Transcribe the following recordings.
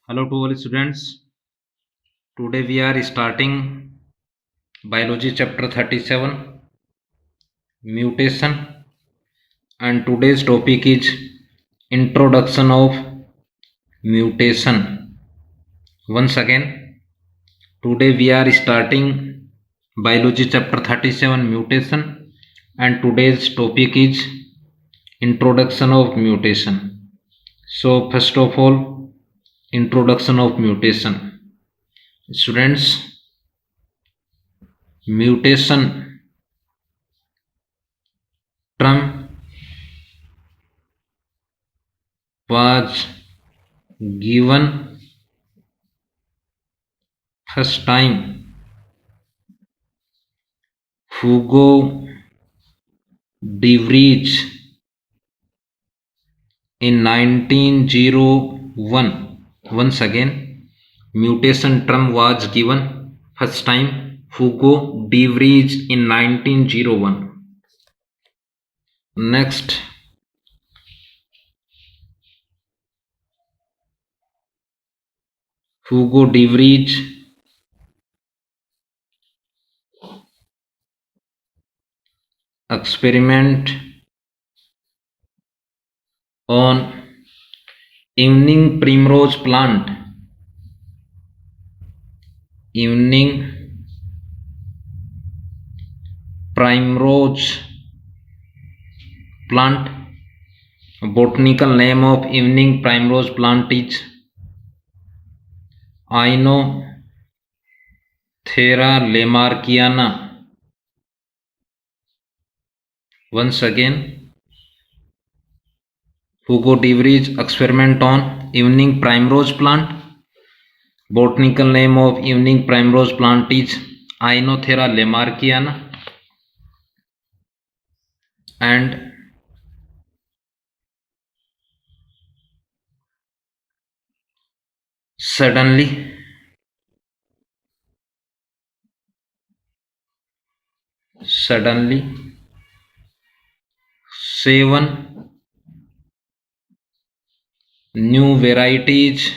Hello to all students. Today we are starting biology chapter 37 mutation, and today's topic is introduction of mutation. Once again, today we are starting biology chapter 37 mutation, and today's topic is introduction of mutation. So first of all, introduction of mutation. Students, mutation term was given first time Hugo de Vries in 1901. Once again, mutation term was given first time Hugo de Vries in 1901. Next, Hugo de Vries experiment on evening primrose plant. Evening primrose plant. Botanical name of evening primrose plant is Aenothera lamarckiana. Once again, Hugo de Vries experiment on evening primrose plant. Botanical name of evening primrose plant is Aenothera lamarckiana. And suddenly seven new varieties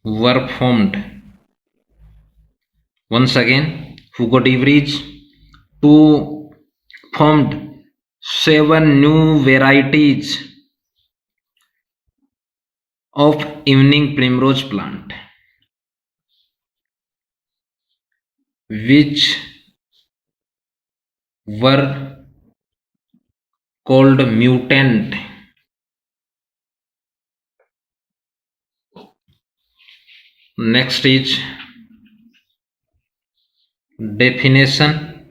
were formed. Once again, Hugo de Vries formed 7 new varieties of evening primrose plant, which were called mutant. Next is definition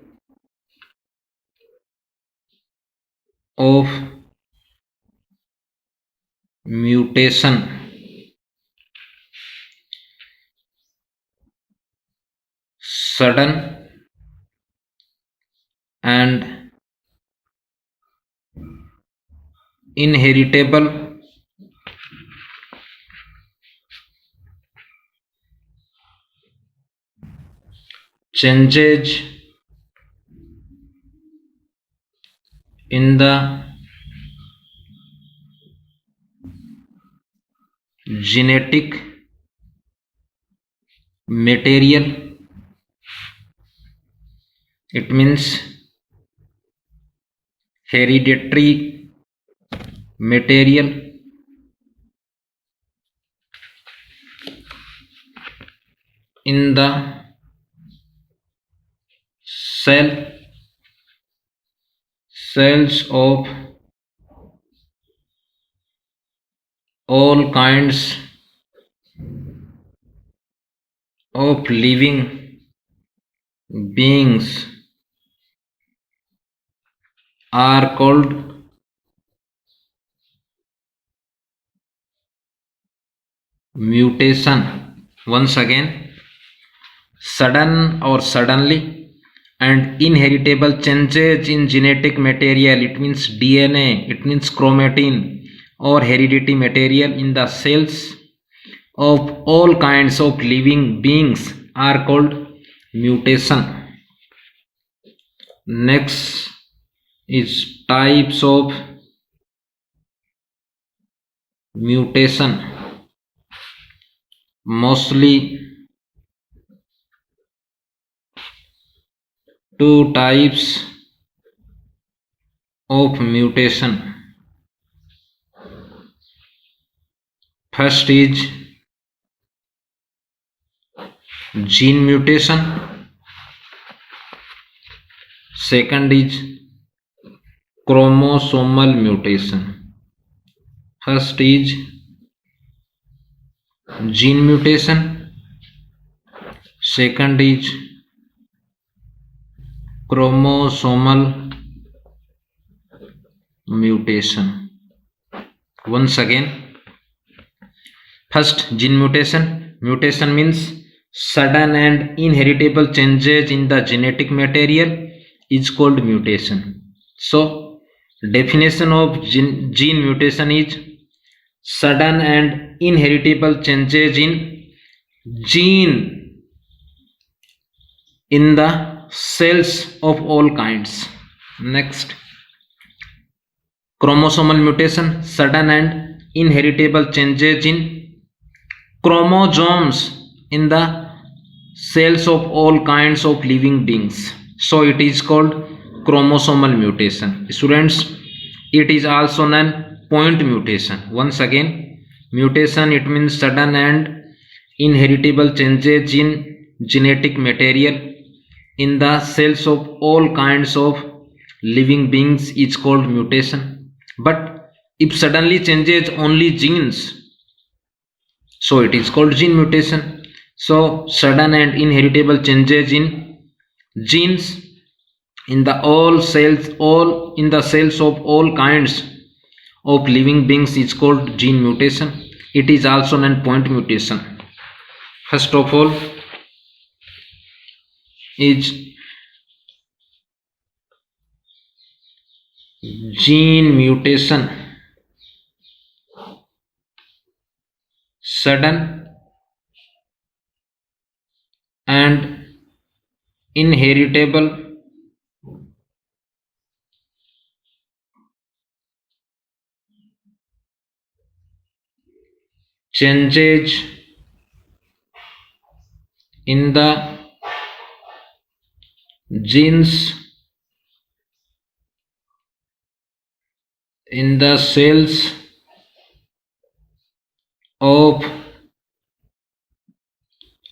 of mutation. Sudden and inheritable changes in the genetic material. It means hereditary material in the cells of all kinds of living beings are called mutation. Once again, sudden or suddenly and inheritable changes in genetic material, it means DNA, it means chromatin or hereditary material in the cells of all kinds of living beings are called mutation. Next is types of mutation. Mostly two types of mutation. First is gene mutation. Second is chromosomal mutation. First is gene mutation. Second is chromosomal mutation. Once again, first gene mutation. Mutation means sudden and inheritable changes in the genetic material is called mutation. So definition of gene mutation is sudden and inheritable changes in gene in the cells of all kinds. Next, chromosomal mutation, sudden and inheritable changes in chromosomes in the cells of all kinds of living beings. So it is called chromosomal mutation. Students, it is also known point mutation. Once again, mutation, it means sudden and inheritable changes in genetic material in the cells of all kinds of living beings is called mutation. But if suddenly changes only genes, so it is called gene mutation. So sudden and inheritable changes in genes in the cells of all kinds of living beings is called gene mutation. It is also known point mutation. First of all is gene mutation, sudden and inheritable changes in the genes in the cells of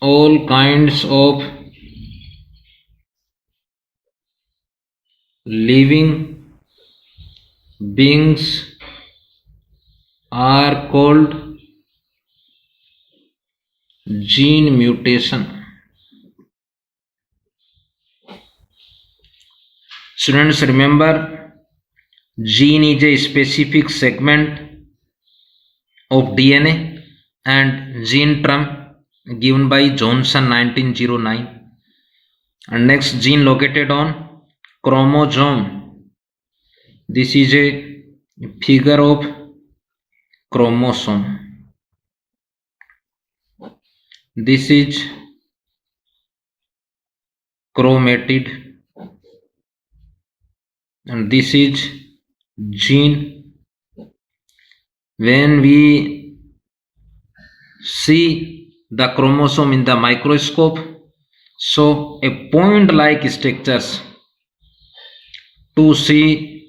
all kinds of living beings are called gene mutation. Students, remember, gene is a specific segment of DNA and gene term given by Johnson 1909. And next, gene located on chromosome. This is a figure of chromosome. This is chromatid and this is gene. When we see the chromosome in the microscope, so a point like structures to see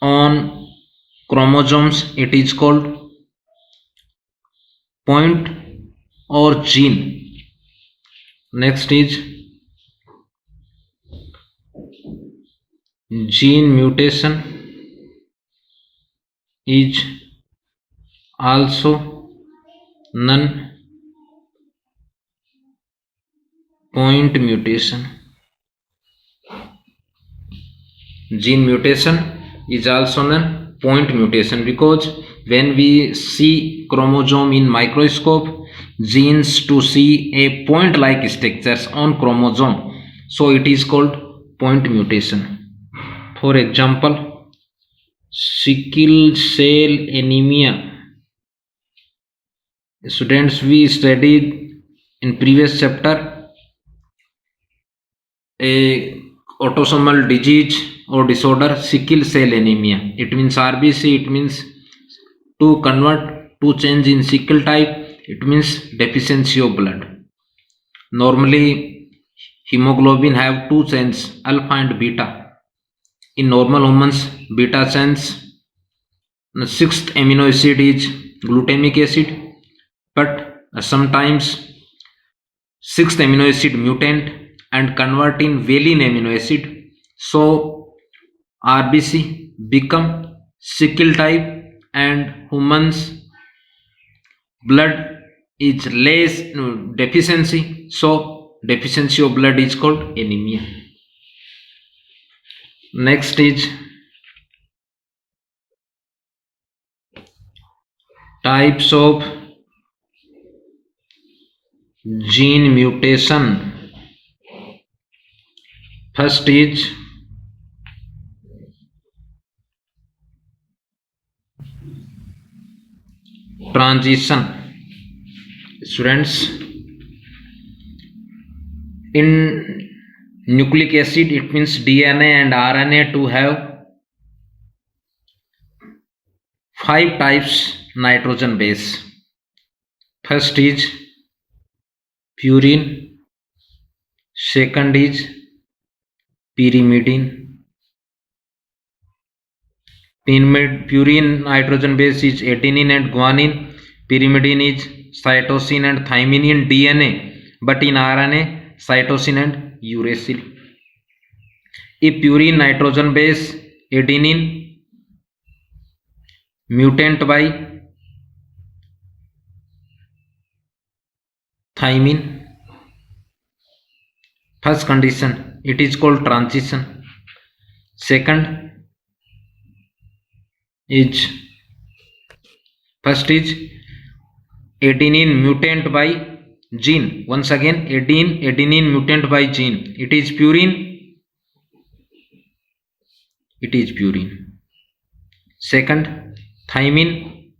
on chromosomes, it is called point or gene. Next is gene mutation is also non point mutation. Gene mutation is also non point mutation because when we see chromosome in microscope, genes to see a point like structures on chromosome, so it is called point mutation. For example, sickle cell anemia. Students, we studied in previous chapter a autosomal disease or disorder sickle cell anemia. It means RBC, it means to convert to change in sickle type, it means deficiency of blood. Normally hemoglobin have two chains, alpha and beta. In normal humans, beta chains, the sixth amino acid is glutamic acid, but sometimes sixth amino acid mutant and convert in valine amino acid, so RBC become sickle type and humans blood is less deficiency, so deficiency of blood is called anemia. Next is types of gene mutation. First is transition. Students, in nucleic acid, it means DNA and RNA to have 5 types nitrogen base. First is purine, second is pyrimidine. Purine nitrogen base is adenine and guanine. Pyrimidine is cytosine and thymine in DNA, but in RNA, cytosine and uracil. If purine nitrogen base adenine mutant by thymine, first condition, it is called transition. Second is, first is adenine mutant by gene. Once again, adenine mutant by gene. It is purine. It is purine. Second, thymine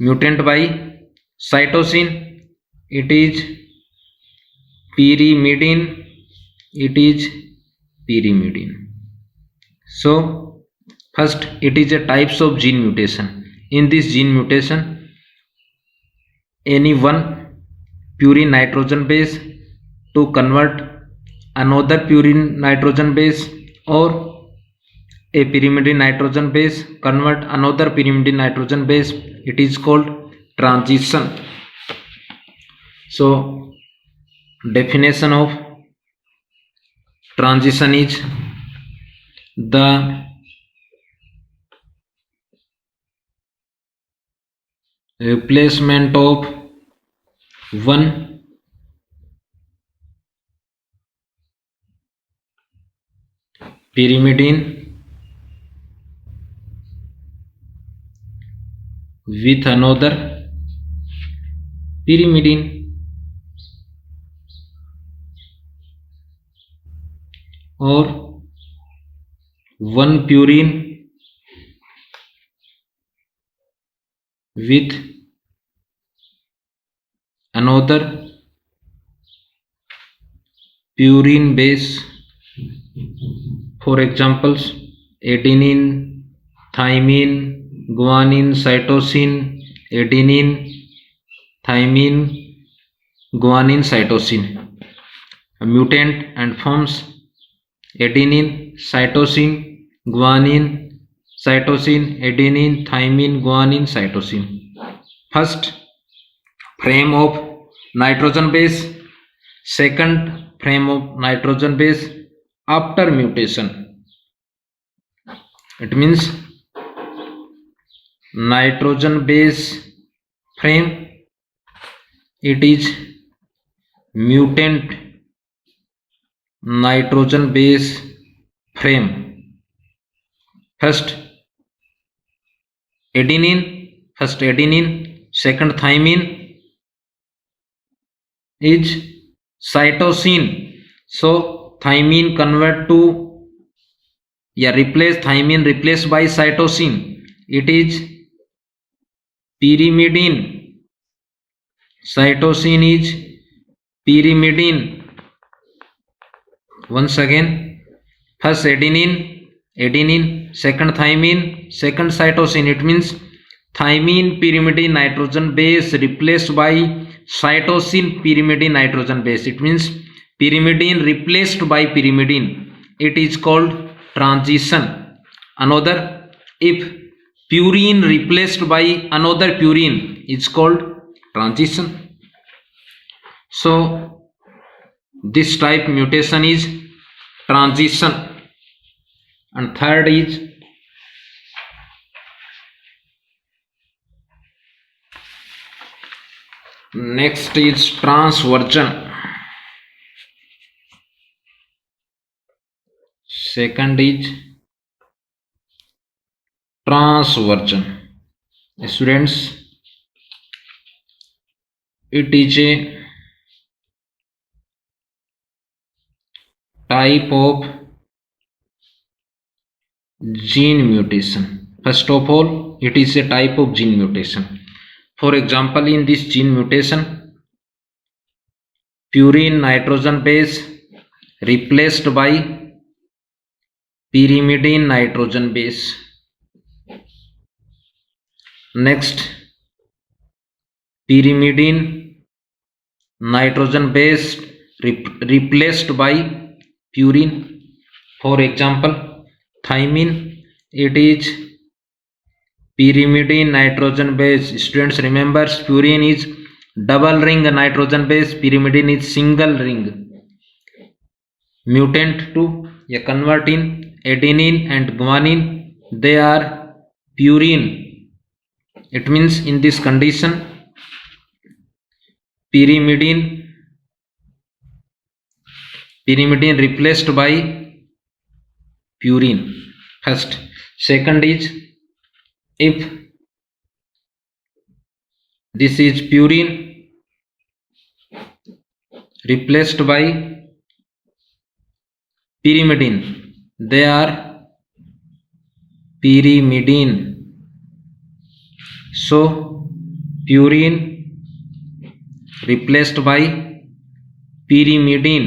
mutant by cytosine. It is pyrimidine. It is pyrimidine. So first, it is a types of gene mutation. In this gene mutation, any one purine nitrogen base to convert another purine nitrogen base, or a pyrimidine nitrogen base convert another pyrimidine nitrogen base, it is called transition. So definition of transition is the replacement of one pyrimidine with another pyrimidine, or one purine with another purine base. For examples, adenine, thymine, guanine, cytosine, adenine, thymine, guanine, cytosine. A mutant and forms adenine, cytosine, guanine, cytosine, adenine, thymine, guanine, cytosine. First, frame of nitrogen base. Second, frame of nitrogen base after mutation. It means nitrogen base frame, it is mutant nitrogen base frame. First adenine, second thymine is cytosine, so thymine convert to replace thymine replaced by cytosine, it is pyrimidine. Cytosine is pyrimidine. Once again, First adenine, second thymine, second cytosine. It means thymine pyrimidine nitrogen base replaced by cytosine pyrimidine nitrogen base. It means pyrimidine replaced by pyrimidine. It is called transition. Another, if purine replaced by another purine, is called transition. So this type mutation is transition. And third is next is transversion. Second is transversion. Students, it is a type of gene mutation. First of all, it is a type of gene mutation. For example, in this gene mutation, purine nitrogen base replaced by pyrimidine nitrogen base. Next, pyrimidine nitrogen base replaced by purine. For example, thymine, it is pyrimidine nitrogen base. Students, remember, purine is double ring nitrogen base, pyrimidine is single ring. Mutant 2, a convert in adenine and guanine, they are purine. It means in this condition, pyrimidine replaced by purine. First. Second is, if this is purine replaced by pyrimidine, they are pyrimidine. So purine replaced by pyrimidine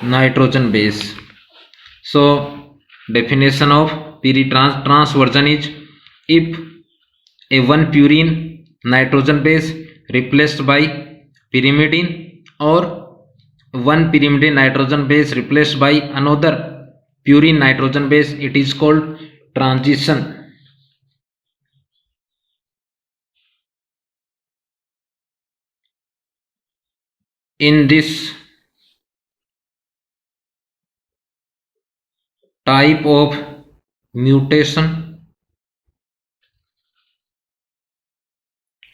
nitrogen base. So definition of transversion is, if a one purine nitrogen base replaced by pyrimidine or one pyrimidine nitrogen base replaced by another purine nitrogen base, it is called transition. In this type of mutation,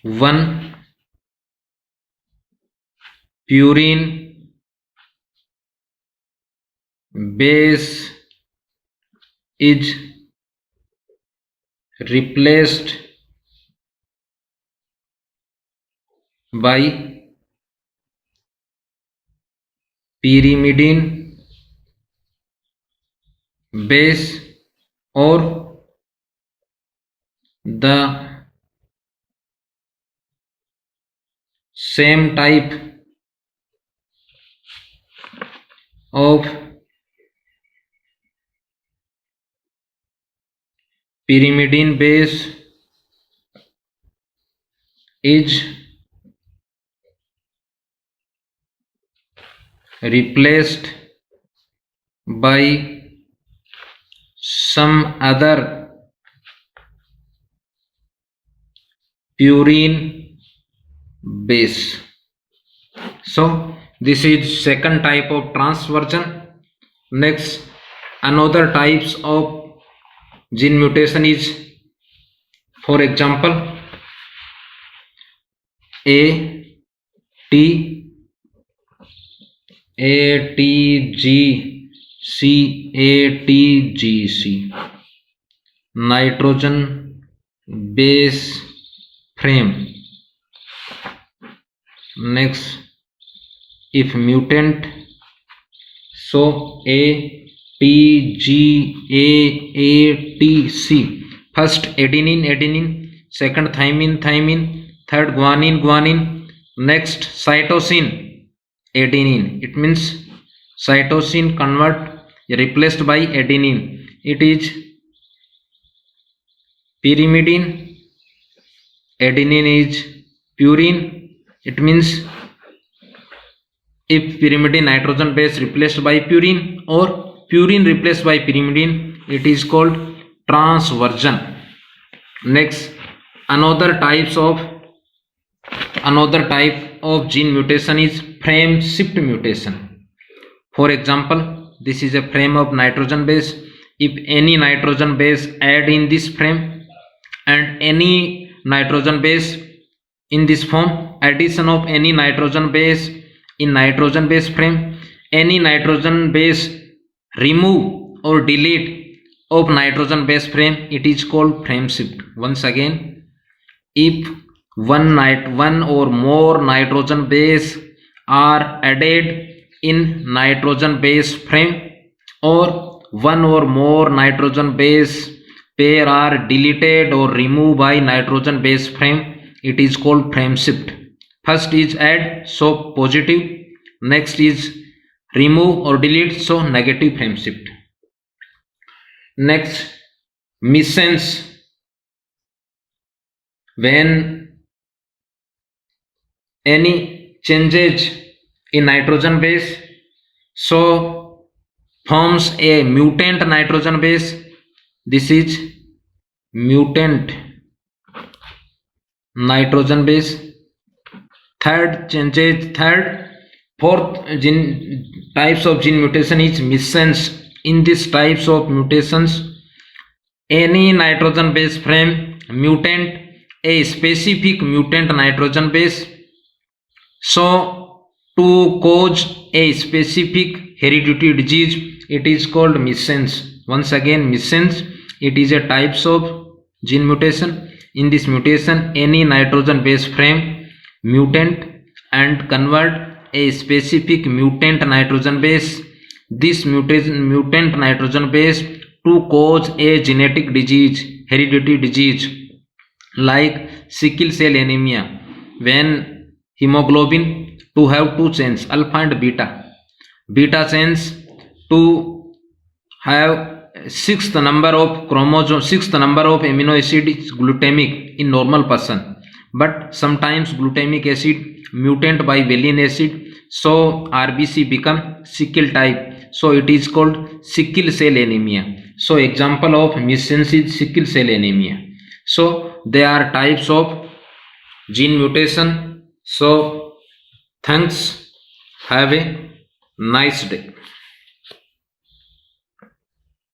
one purine base is replaced by pyrimidine base, or the same type of pyrimidine base is replaced by some other purine base. So this is second type of transversion. Next, another types of gene mutation is, for example, ATGC nitrogen base frame. Next, if mutant, so ATGAATC. First adenine, second thymine, third guanine. Next cytosine, adenine. It means cytosine convert replaced by adenine. It is pyrimidine. Adenine is purine. It means if pyrimidine nitrogen base replaced by purine or purine replaced by pyrimidine, it is called transversion. Next, another type of gene mutation is frame shift mutation. For example, this is a frame of nitrogen base. If any nitrogen base add in this frame and any nitrogen base in this form, addition of any nitrogen base in nitrogen base frame, any nitrogen base remove or delete of nitrogen base frame, it is called frame shift. Once again, if one or more nitrogen base are added in nitrogen base frame or one or more nitrogen base pair are deleted or removed by nitrogen base frame, it is called frame shift. First is add, so positive. Next is remove or delete, so negative frame shift. Next, missense. When any changes in nitrogen base, so forms a mutant nitrogen base. This is mutant nitrogen base. Fourth types of gene mutation is missense. In these types of mutations, any nitrogen base frame mutant a specific mutant nitrogen base, so to cause a specific hereditary disease, it is called missense. Once again, missense, it is a types of gene mutation. In this mutation, any nitrogen base frame mutant and convert a specific mutant nitrogen base, this mutant nitrogen base, to cause a genetic disease, hereditary disease like sickle cell anemia, when hemoglobin to have two chains, alpha and beta chains, to have sixth number of amino acid is glutamic in normal person, but sometimes glutamic acid mutant by valine acid, so RBC become sickle type, so it is called sickle cell anemia. So example of missense is sickle cell anemia. So they are types of gene mutation. So thanks, have a nice day.